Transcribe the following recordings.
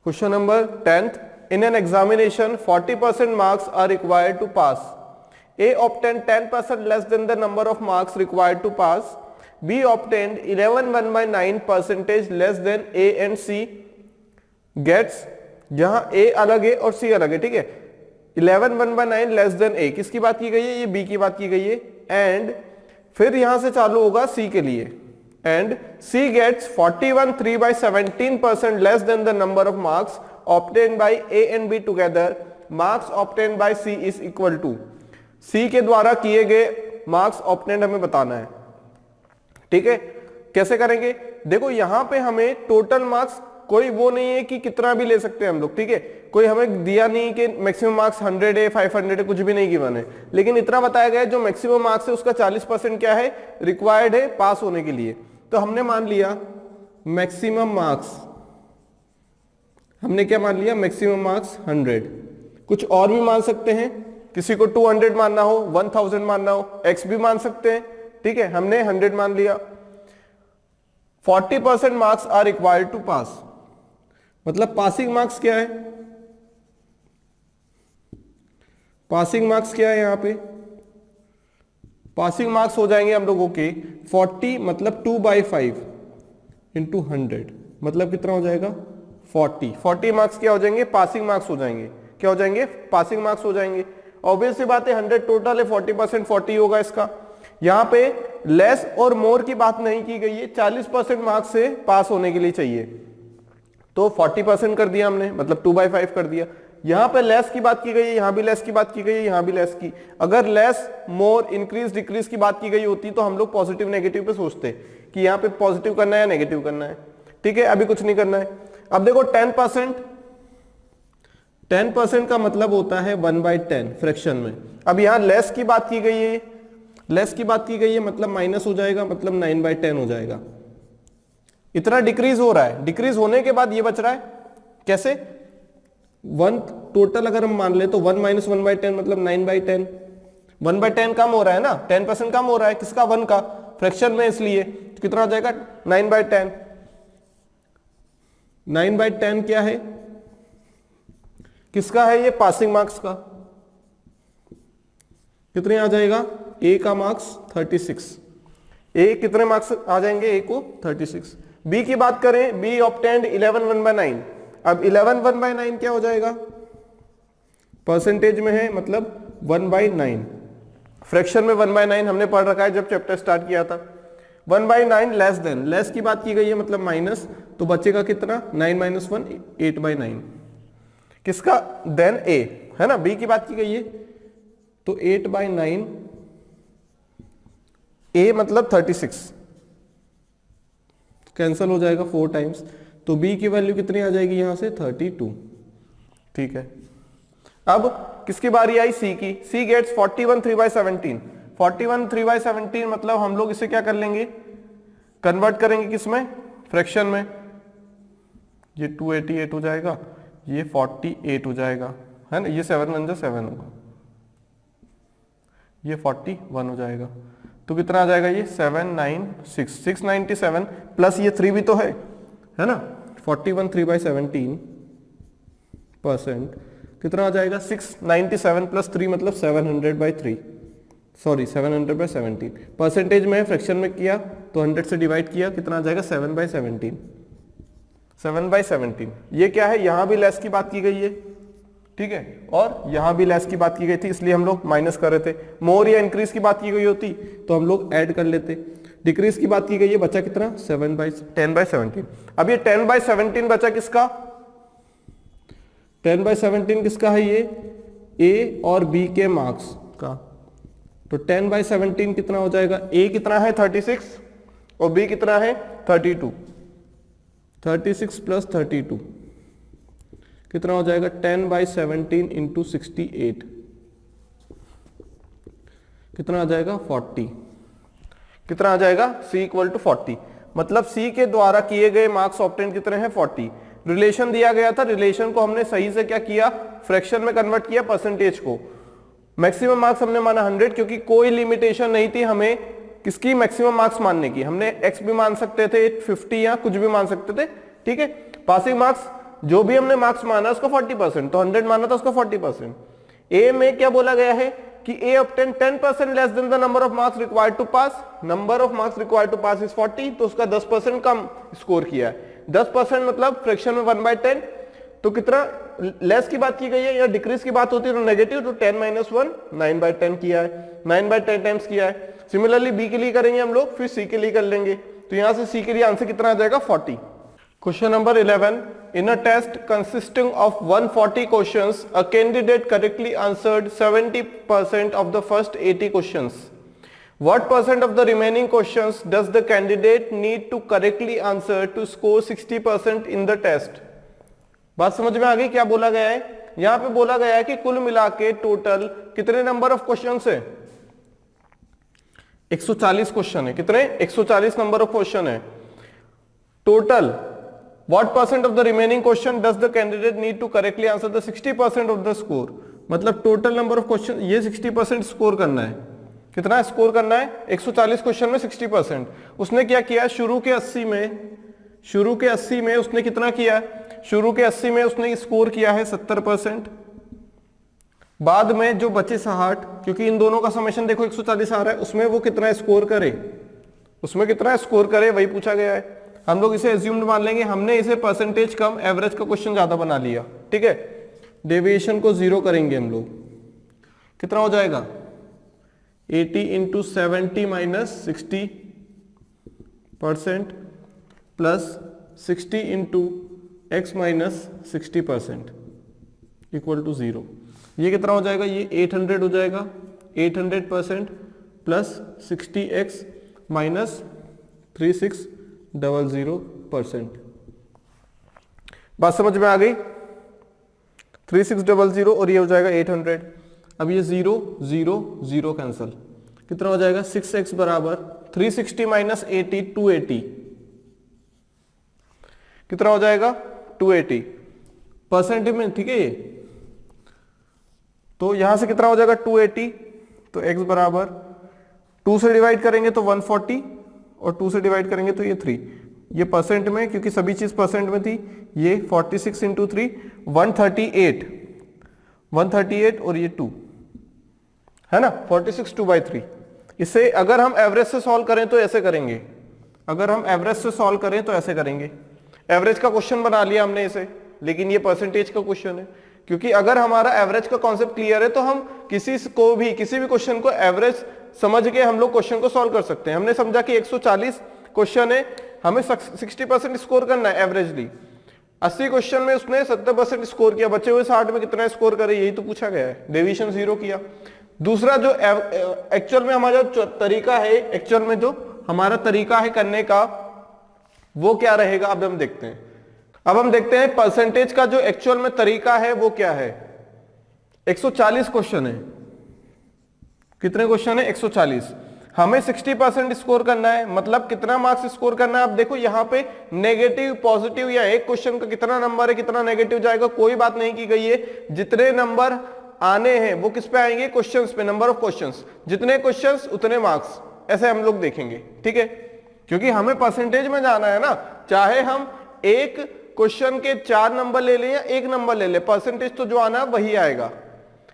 Question number 10th. In an examination, 40% marks are required to pass. A obtained 10% less than the number of marks required to pass. B obtained 11 1 by 9 percentage less than A and C gets. जहां A अलग है और C अलग है, ठीक है। 11 1 by 9 less than A किसकी बात की गई है? ये B की बात की गई है। एंड फिर यहां से चालू होगा C के लिए। And C gets 41 3 by 17% less than the number of marks obtained by A and B together. Marks obtained by C is equal to C के द्वारा किए गए मार्क्स ऑब्टेन्ड हमें बताना है, ठीक है। कैसे करेंगे? देखो यहां पे हमें टोटल मार्क्स कोई वो नहीं है कि कितना भी ले सकते हैं हम लोग, ठीक है। कोई हमें दिया नहीं कि मैक्सिमम मार्क्स 100 है 500 है, कुछ भी नहीं गिवन है। लेकिन इतना बताया गया है जो मैक्सिमम मार्क्स है उसका 40% क्या है? रिक्वायर्ड है पास होने के लिए। तो हमने मान लिया मैक्सिमम मार्क्स, हमने क्या मान लिया? Maximum marks 100। कुछ और भी मान सकते हैं, किसी को 200 मानना हो, 1000 मानना हो, x भी मान सकते हैं, ठीक है। हमने 100 मान लिया। 40% मार्क्स आर रिक्वायर्ड टू पास, मतलब पासिंग मार्क्स क्या है? पासिंग मार्क्स क्या है यहां पे? पासिंग मार्क्स हो जाएंगे हम लोगों के 40 मतलब 2/5 इंटू 100 मतलब कितना हो जाएगा? 40 मार्क्स क्या हो जाएंगे? पासिंग मार्क्स हो जाएंगे। क्या हो जाएंगे? पासिंग मार्क्स हो जाएंगे। ऑब्वियस सी बात है 100 टोटल है, 40% 40 होगा इसका। यहां पे लेस और मोर की बात नहीं की गई है, 40% मार्क्स से पास होने के लिए चाहिए। तो 40% कर दिया हमने, मतलब 2/5 कर दिया। यहां पे लेस की बात की गई है, यहां भी लेस की बात की गई है, यहां भी लेस की। अगर लेस मोर इंक्रीज डिक्रीज की बात की गई होती तो हम लोग पॉजिटिव नेगेटिव पे सोचते कि यहां पे पॉजिटिव करना है या नेगेटिव करना है, ठीक है। अभी कुछ नहीं करना है। अब देखो 10% का मतलब होता है 1/10 फ्रैक्शन में। अब यहां लेस की बात की गई है, लेस की बात की गई है मतलब माइनस हो जाएगा, मतलब 9/10 हो जाएगा। इतना डिक्रीज हो रहा है, डिक्रीज होने के बाद ये बच रहा है कैसे? 1 टोटल अगर हम मान ले तो 1 - 1/10 मतलब 9/10। 1/10 कम हो रहा है ना, 10% कम हो रहा है किसका? 1 का, फ्रैक्शन में, इसलिए तो कितना हो जाएगा? 9/10। 9/10 क्या है? किसका है ये? पासिंग मार्क्स का। कितने आ जाएगा? ए का मार्क्स 36। ए कितने मार्क्स आ जाएंगे? ए को 36। बी की बात करें, बी ऑब्टेन्ड 11 1/9। अब 11 1/9 क्या हो जाएगा? परसेंटेज में है मतलब 1/9। फ्रैक्शन में 1/9 हमने पढ़ रखा है जब चैप्टर स्टार्ट किया था। 1/9 लेस देन, लेस की बात की गई है मतलब माइनस, तो बचेगा कितना? 9 - 1 8/9 किसका? देन ए, है ना। बी की बात की गई है तो 8/9, ए मतलब 36 कैंसल हो जाएगा 4 टाइम्स, तो बी की वैल्यू कितनी आ जाएगी यहां से? 32, ठीक है। अब किसकी बारी आई? सी की। सी गेट्स 41 3/17। 41 3/17 मतलब हम लोग इसे क्या कर लेंगे? कन्वर्ट करेंगे किसमें? फ्रैक्शन में। ये 288 हो जाएगा, ये 48 हो जाएगा, है ना। ये 7 1 7 होगा, ये 41 हो जाएगा। तो कितना आ जाएगा? ये 697 प्लस ये 3 भी तो है ना। 41 3/17 परसेंट कितना आ जाएगा? 697 प्लस 3 मतलब 700/3, सॉरी 700/17। परसेंटेज में फ्रैक्शन में किया तो 100 से डिवाइड किया, कितना आ जाएगा? 7/17। 7/17 ये क्या है? यहां भी लेस की बात की गई है, ठीक है, और यहां भी लेस की बात की गई थी, इसलिए हम लोग माइनस कर रहे थे। मोर या इंक्रीज की बात की गई होती तो हम लोग ऐड कर लेते। डिक्रीज की बात की गई है, बचा कितना? 10/17। अब ये 10/17 बचा किसका? 10/17 किसका है? ये ए और बी के मार्क्स का। तो 10/17 कितना हो जाएगा? ए कितना है? 36 और बी कितना है? 32। 36 प्लस 32 कितना हो जाएगा? 10/17 इंटू 68 कितना आ जाएगा? 40। कितना आ जाएगा? C equal to 40। मतलब C के द्वारा किए गए मार्क्स ऑब्टेन कितने हैं? 40। रिलेशन दिया गया था, रिलेशन को हमने सही से क्या किया? फ्रैक्शन में कन्वर्ट किया, परसेंटेज को। मैक्सिमम मार्क्स हमने माना 100 क्योंकि कोई लिमिटेशन नहीं थी हमें किसकी मैक्सिमम मार्क्स मानने की। हमने x भी मान सकते थे, 50 या कुछ भी मान सकते थे, ठीक है। पासिंग मार्क्स जो भी हमने मार्क्स माना उसका 40%, तो 100 माना था उसका 40%। ए में क्या बोला गया है कि A obtain 10% less than the number of marks required to pass, number of marks required to pass is 40, तो उसका 10% कम स्कोर किया है। 10% मतलब फ्रैक्शन में 1/10, तो कितना लेस की बात की गई है या डिक्रीज की बात होती है तो नेगेटिव, तो 10 - 1 9/10 किया है, 9/10 टाइम्स किया है। सिमिलरली बी के लिए करेंगे हम लोग, फिर सी के लिए कर लेंगे, तो यहां से सी के लिए आंसर कितना आ जाएगा 40। Question number 11, in a test consisting of 140 questions, a candidate correctly answered 70% of the first 80 questions. What percent of the remaining questions does the candidate need to correctly answer to score 60% in the test? बात समझ में आ गई? क्या बोला गया है यहां पे? बोला गया है कि कुल मिला के टोटल कितने नंबर ऑफ क्वेश्चंस है? 140 क्वेश्चन है। कितने? 140 नंबर ऑफ क्वेश्चन है total. What percent of the remaining question does the candidate need to correctly answer the 60% of the score? मतलब टोटल नंबर ऑफ क्वेश्चन ये 60% स्कोर करना है। कितना स्कोर करना है? 140 क्वेश्चन में 60%। उसने क्या किया? शुरू के 80 में उसने कितना किया? शुरू के 80 में उसने स्कोर किया है 70%। बाद में जो बचे 60, क्योंकि इन दोनों का समेशन देखो 140 आ रहा है, उसमें वो कितना स्कोर करे, वही पूछा गया है। हम लोग इसे एज्यूम्ड मान लेंगे, हमने इसे परसेंटेज कम एवरेज का क्वेश्चन ज्यादा बना लिया, ठीक है। डेविएशन को 0 करेंगे हम लोग, कितना हो जाएगा? 80 × 70 - 60% प्लस 60 × x - 60% इक्वल टू 0। ये कितना हो जाएगा? ये 800 हो जाएगा। 800% प्लस 60x - 3600%। बात समझ में आ गई? 3600 और ये हो जाएगा 800। अब ये 0 0 0 कैंसल, कितना हो जाएगा? 6x बराबर 360 - 80 280, कितना हो जाएगा? 280 परसेंट में, ठीक है। ये तो यहां से कितना हो जाएगा? 280, तो x बराबर 2 से डिवाइड करेंगे तो 140 और 2 से डिवाइड करेंगे तो ये 3। ये परसेंट में, क्योंकि सभी चीज परसेंट में थी, ये 46 × 3 138 और ये 2 है ना, 46 2/3। इसे अगर हम एवरेज से सॉल्व करें तो ऐसे करेंगे, एवरेज का क्वेश्चन बना लिया हमने इसे, लेकिन ये परसेंटेज का क्वेश्चन है। क्योंकि अगर हमारा एवरेज का कॉन्सेप्ट क्लियर है तो हम किसी भी क्वेश्चन को एवरेज समझ के हम लोग क्वेश्चन को सॉल्व कर सकते हैं। हमने समझा कि 140 क्वेश्चन है, हमें 60% स्कोर करना है एवरेजली। 80 क्वेश्चन में उसने 70% स्कोर किया, बचे हुए 60 में कितना स्कोर करे, यही तो पूछा गया है। डेविएशन 0 किया। दूसरा जो एक्चुअल में हमारा जो तरीका है, तरीका है करने का, वो क्या रहेगा? अब हम देखते हैं परसेंटेज का जो एक्चुअल में तरीका है वो क्या है। 140 क्वेश्चन है, कितने क्वेश्चन है? 140। हमें 60% स्कोर करना है, मतलब कितना मार्क्स स्कोर करना है। आप देखो यहाँ पे नेगेटिव पॉजिटिव या एक क्वेश्चन का कितना नंबर है, कितना नेगेटिव जाएगा, कोई बात नहीं की गई है। जितने नंबर आने हैं वो किस पे आएंगे? क्वेश्चंस पे, नंबर ऑफ क्वेश्चंस। जितने क्वेश्चंस उतने मार्क्स, ऐसे हम लोग देखेंगे, ठीक है। क्योंकि हमें परसेंटेज में जाना है ना, चाहे हम एक क्वेश्चन के 4 नंबर ले लें या 1 नंबर ले लें, परसेंटेज तो जो आना है वही आएगा।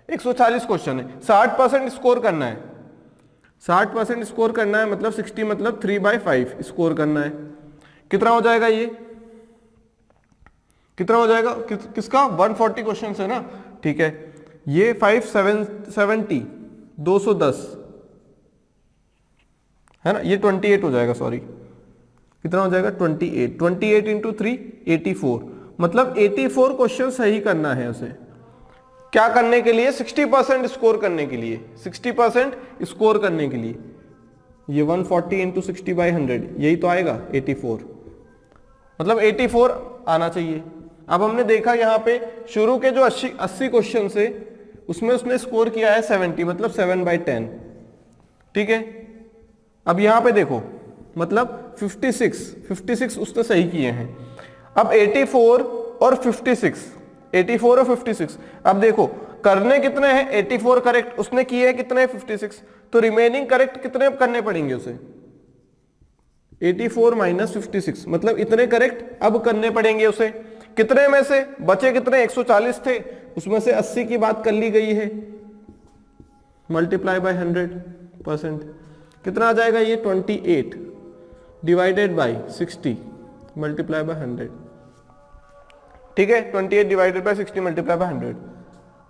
140 क्वेश्चन है, 60% स्कोर करना है। 60% स्कोर करना है मतलब 60 मतलब 3/5 स्कोर करना है। कितना हो जाएगा? ये कितना हो जाएगा? किसका? 140 क्वेश्चन है ना, ठीक है। ये 570 210 है ना, ये 28 हो जाएगा, सॉरी कितना हो जाएगा? 28 × 3 84, मतलब 84 क्वेश्चन सही करना है उसे। क्या करने के लिए? 60% स्कोर करने के लिए, 60% स्कोर करने के लिए। ये 140 × 60/100 यही तो आएगा 84, मतलब 84 आना चाहिए। अब हमने देखा यहाँ पे शुरू के जो 80 क्वेश्चन से उसमें उसने स्कोर किया है 70, मतलब 7/10, ठीक है। अब यहाँ पे देखो, मतलब 56 उसने सही किए हैं। अब 84 और 56, अब देखो करने कितने हैं? 84 करेक्ट उसने किए हैं, कितने? 56, तो रिमेनिंग करेक्ट कितने करने पड़ेंगे उसे? 84 - 56, मतलब इतने करेक्ट अब करने पड़ेंगे उसे। कितने में से बचे कितने 140 थे, उसमें से 80 की बात कर ली गई है, मल्टीप्लाई बाय 100%, कितना आ जाएगा ये 28 डिवाइडेड बाय 60 मल्टीप्लाई बाय 100, ठीक है, 28 divided by 60 multiply by 100,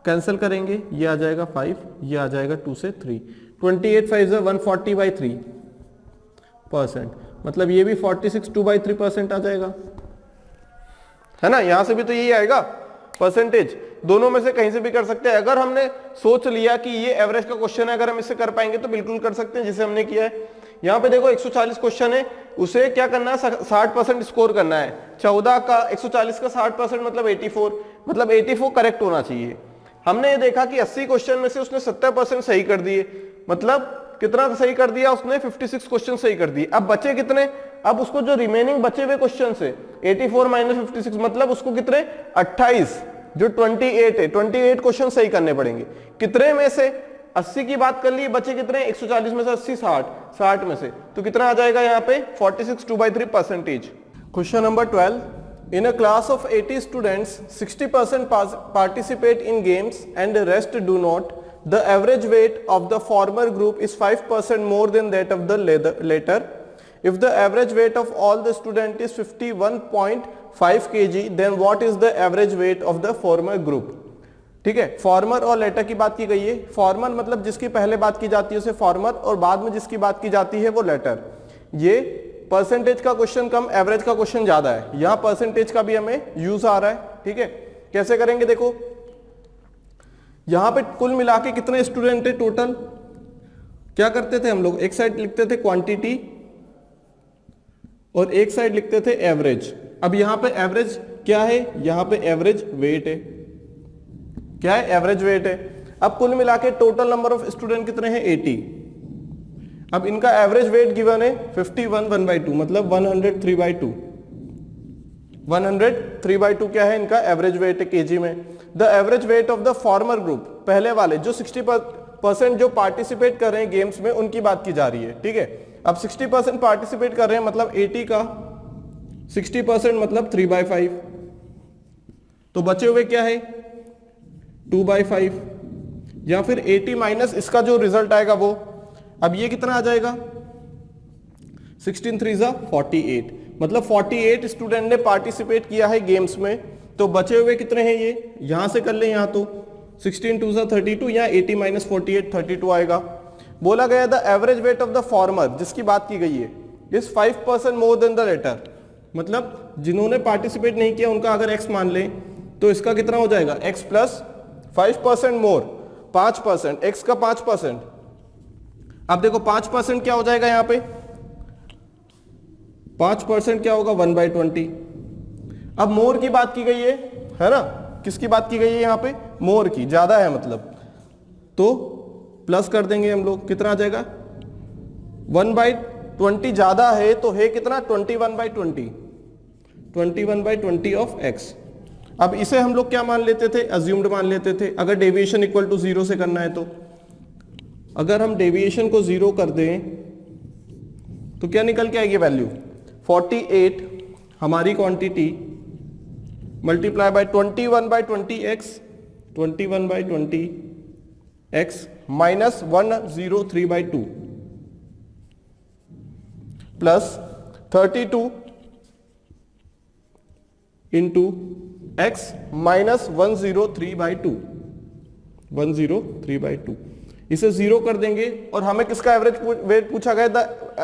cancel करेंगे, ये आ जाएगा 5, ये आ जाएगा 2 से 3, 28 5 140 बाई 3%, मतलब ये भी 46 2/3% आ जाएगा, है ना, यहां से भी तो यही आएगा परसेंटेज, दोनों में से कहीं से भी कर सकते हैं। अगर हमने सोच लिया कि ये एवरेज का क्वेश्चन है, अगर हम इससे कर पाएंगे तो बिल्कुल कर सकते हैं, जिसे हमने किया है। यहाँ पे देखो 140 क्वेश्चन है, उसे क्या करना है, 60% स्कोर करना है। 14 का 140 का 60% मतलब 84, मतलब 84 करेक्ट होना चाहिए। हमने ये देखा कि 80 क्वेश्चन में से उसने 70% सही कर दिए, मतलब कितना सही कर दिया उसने, 56 क्वेश्चन सही कर दिए। अब बचे कितने, अब उसको जो रिमेनिंग बचे हुए क्वेश्चन है 84 माइनस 56, मतलब उसको कितने 28, जो 28 है, 28 क्वेश्चन सही करने पड़ेंगे। कितने में से, 80 की बात कर ली, बचे कितने 140 में से 80 60 में से, तो कितना आ जाएगा यहाँ पे 46 2/3%। Question number 12, in a class of 80 students 60% participate in games and the rest do not. The average weight of the former group is 5% more than that of the later. If the average weight of all the student is 51.5 kg, then what is the average weight of the former group? ठीक है, farmer और letter की बात की गई है। Farmer मतलब जिसकी पहले बात की जाती है उसे फॉर्मर, और बाद में जिसकी बात की जाती है वो लेटर। ये परसेंटेज का क्वेश्चन कम, एवरेज का क्वेश्चन ज्यादा है, यहां परसेंटेज का भी हमें यूज आ रहा है। ठीक है, कैसे करेंगे, देखो यहां पे कुल मिला के कितने स्टूडेंट है टोटल, क्या करते थे हम लोग, एक साइड लिखते थे क्वांटिटी और एक साइड लिखते थे एवरेज। अब यहां पे एवरेज क्या है, यहां पे एवरेज वेट है, क्या है, एवरेज वेट है। अब कुल मिला के टोटल नंबर ऑफ स्टूडेंट कितने हैं 80। अब इनका एवरेज वेट गिवन है 51 1/2, मतलब 103/2। 103/2 क्या है, इनका एवरेज वेट है केजी में। The average weight of the farmer group, पहले वाले जो 60% जो पार्टिसिपेट कर रहे हैं गेम्स में, उनकी बात की जा रही है। ठीक है, अब 60% पार्टिसिपेट कर रहे हैं, मतलब 80 का 60% मतलब 3/5, तो बचे हुए क्या है 2/5, या फिर 80 माइनस इसका जो रिजल्ट आएगा वो, अब ये कितना आ जाएगा 16 3 48, मतलब 48 स्टूडेंट ने पार्टिसिपेट किया है गेम्स में, तो बचे हुए कितने हैं ये, यहां से कर ले, यहां तो 16 2 32, या 80 माइनस 48 32 आएगा। बोला गया the average weight of the former, जिसकी बात की गई है, is 5% more than the latter, मतलब जिन्होंने पार्टिसिपेट नहीं किया उनका अगर x मान लें तो इसका कितना हो जाएगा x प्लस 5% मोर 5%, x का 5%। अब देखो 5% क्या हो जाएगा, यहां पे 5% क्या होगा 1/20। अब मोर की बात की गई है ना, किसकी बात की गई है यहाँ पे, मोर की, ज्यादा है मतलब, तो प्लस कर देंगे हम लोग, कितना आ जाएगा 1/20 ज्यादा है, तो है कितना 21/20, 21/20 ऑफ x। अब इसे हम लोग क्या मान लेते थे, अज्यूम्ड मान लेते थे, अगर डेविएशन इक्वल टू 0 से करना है तो। अगर हम डेविएशन को 0 कर दें तो क्या निकल के आएगी वैल्यू 48 हमारी quantity multiply by 21/20x, 21/20x minus 103/2 plus 32 into x minus 103/2, 103/2। इसे 0 कर देंगे और हमें किसका एवरेज वेट पूछा गया,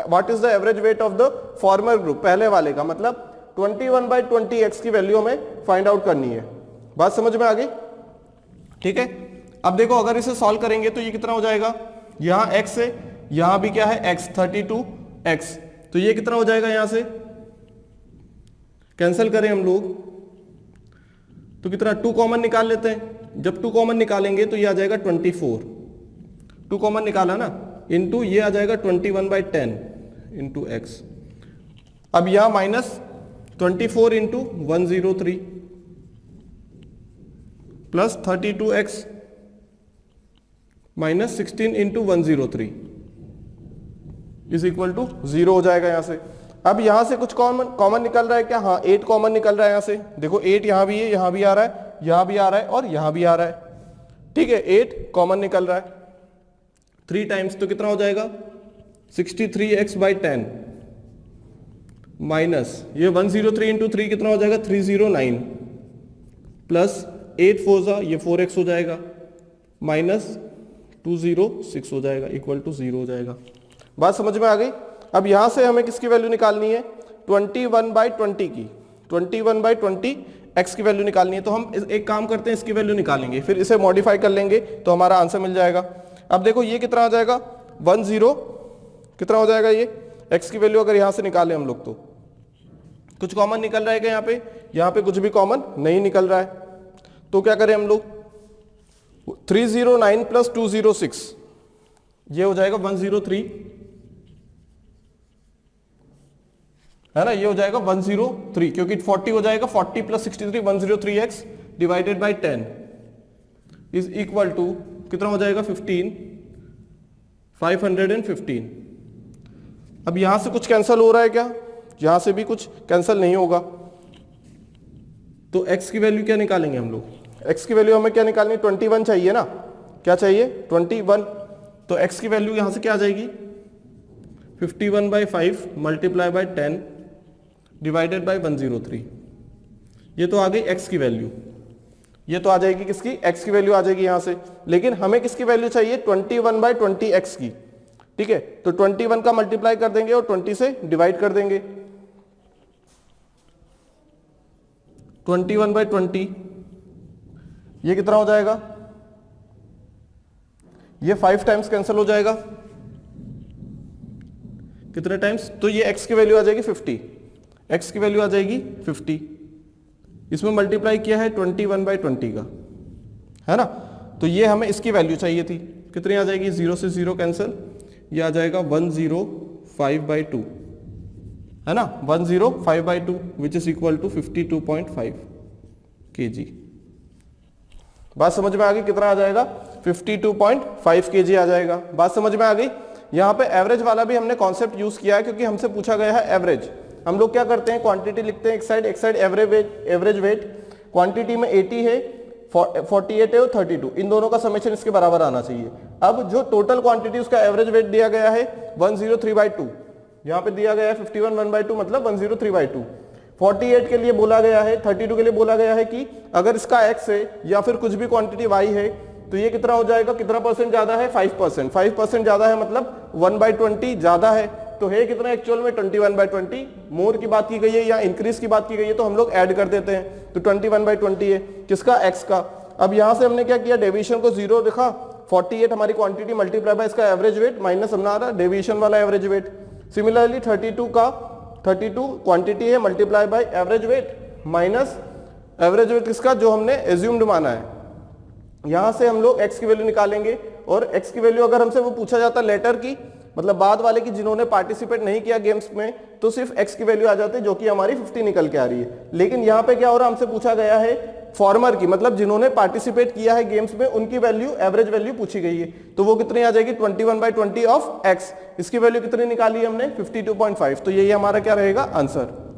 what is the average weight of the farmer group, पहले वाले का, मतलब 21/20x की वैल्यू हमें फाइंड आउट करनी है। बात समझ में आ गई, ठीक है। अब देखो अगर इसे सॉल्व करेंगे तो ये कितना हो जाएगा, यहां x है, यहां भी क्या है x 32x, तो ये कितना हो जाएगा, यहां से कैंसिल करें हम लोग तो कितना 2 कॉमन निकाल लेते हैं। जब 2 कॉमन निकालेंगे तो ये आ जाएगा 24, 2 कॉमन निकाला ना, इनटू ये आ जाएगा 21/10 इंटू एक्स। अब यहां माइनस 24 इंटू 103 प्लस 32x minus 16 into 103 is equal to 0 हो जाएगा यहां से। अब यहां से कुछ कॉमन निकल रहा है क्या? हाँ 8 कॉमन निकल रहा है यहां से, देखो 8 यहां भी है, यहां भी आ रहा है, यहां भी आ रहा है और यहां भी आ रहा है, ठीक है 8 कॉमन निकल रहा है। 3 टाइम्स तो कितना हो जाएगा 63x/10 माइनस ये 103 इंटू 3 कितना हो जाएगा 309 प्लस 8 4 ये 4x हो जाएगा माइनस 206 हो जाएगा इक्वल टू 0 हो जाएगा। बात समझ में आ गई? अब यहां से हमें किसकी वैल्यू निकालनी है 21/20 की, 21/20 x की वैल्यू निकालनी है। तो हम एक काम करते हैं इसकी वैल्यू निकालेंगे फिर इसे मॉडिफाई कर लेंगे तो हमारा आंसर मिल जाएगा। अब देखो ये कितना आ जाएगा 10 कितना हो जाएगा ये x की वैल्यू अगर यहां से निकालें हम लोग तो कुछ कॉमन निकल रहा है क्या? यहाँ पे कुछ भी कॉमन नहीं निकल रहा है तो क्या करें हम लोग 309 प्लस 206 ये हो जाएगा 103 है ना, ये हो जाएगा 103 क्योंकि 40 हो जाएगा 40 plus 63 103x divided by 10 is equal to कितना हो जाएगा 515। अब यहां से कुछ कैंसिल हो रहा है क्या? यहां से भी कुछ कैंसिल नहीं होगा तो x की वैल्यू क्या निकालेंगे हम लोग? x की वैल्यू हमें क्या निकालनी है 21 चाहिए ना, क्या चाहिए 21। तो x की वैल्यू यहां से क्या आ जाएगी 51/5 मल्टीप्लाई बाई 10 डिवाइडेड बाई 103। ये तो आ गई x की वैल्यू, ये तो आ जाएगी किसकी x की वैल्यू आ जाएगी यहां से, लेकिन हमें किसकी वैल्यू चाहिए 21/20x की, ठीक है। तो 21 का मल्टीप्लाई कर देंगे और 20 से डिवाइड कर देंगे। 21/20 ये कितना हो जाएगा, ये 5 टाइम्स कैंसिल हो जाएगा, कितने टाइम्स? तो ये x की वैल्यू आ जाएगी 50, x की वैल्यू आ जाएगी 50। इसमें मल्टीप्लाई किया है 21/20 का, है ना। तो ये हमें इसकी वैल्यू चाहिए थी, कितनी आ जाएगी 0 से 0 कैंसिल, ये आ जाएगा 105/2 है ना, 105/2 which is equal to 52.5 kg। बात समझ में आ गई? कितना आ जाएगा 52.5 kg आ जाएगा। बात समझ में आ गई? यहाँ पे एवरेज वाला भी हमने कॉन्सेप्ट यूज किया है क्योंकि हमसे पूछा गया है एवरेज। हम लोग क्या करते हैं क्वांटिटी लिखते हैं एक साइड एवरेज वेट, क्वांटिटी में 80 है 48 है और 32, इन दोनों का समेशन इसके बराबर आना चाहिए। अब जो टोटल क्वांटिटी उसका एवरेज वेट दिया गया है 103/2, यहाँ पे दिया गया है 51/2 मतलब 103/2। 48 के लिए बोला गया है, 32 के लिए बोला गया है कि अगर इसका x है या फिर कुछ भी क्वांटिटी y है तो ये कितना हो जाएगा, कितना परसेंट ज्यादा है 5%, 5% ज्यादा है मतलब 1/20 ज्यादा है। तो है कितना एक्चुअल में 21/20। मोर की बात की गई है या इंक्रीज की बात की गई है तो हम लोग ऐड कर देते हैं, तो 21/20 है किसका, x का। अब यहां से हमने क्या किया, डेविएशन को 0 लिखा, 48 हमारी क्वांटिटी मल्टीप्लाई बाय इसका एवरेज वेट माइनस हमने आ रहा डेविएशन वाला एवरेज वेट। सिमिलरली 32 क्वांटिटी है multiply by average weight minus average weight किसका, जो हमने एज्यूम्ड माना है। यहां से हम लोग x की वैल्यू निकालेंगे और x की वैल्यू अगर हमसे वो पूछा जाता लेटर की, मतलब बाद वाले की जिन्होंने पार्टिसिपेट नहीं किया गेम्स में, तो सिर्फ x की वैल्यू आ जाती है जो कि हमारी 50 निकल के आ रही है। लेकिन यहाँ पे क्या हो रहा है, हमसे पूछा गया है फॉर्मर की, मतलब जिन्होंने पार्टिसिपेट किया है गेम्स में उनकी वैल्यू, एवरेज वैल्यू पूछी गई है। तो वो कितनी आ जाएगी 21/20 ऑफ x। इसकी वैल्यू कितनी निकाली हमने 52.5। तो यही हमारा क्या रहेगा आंसर।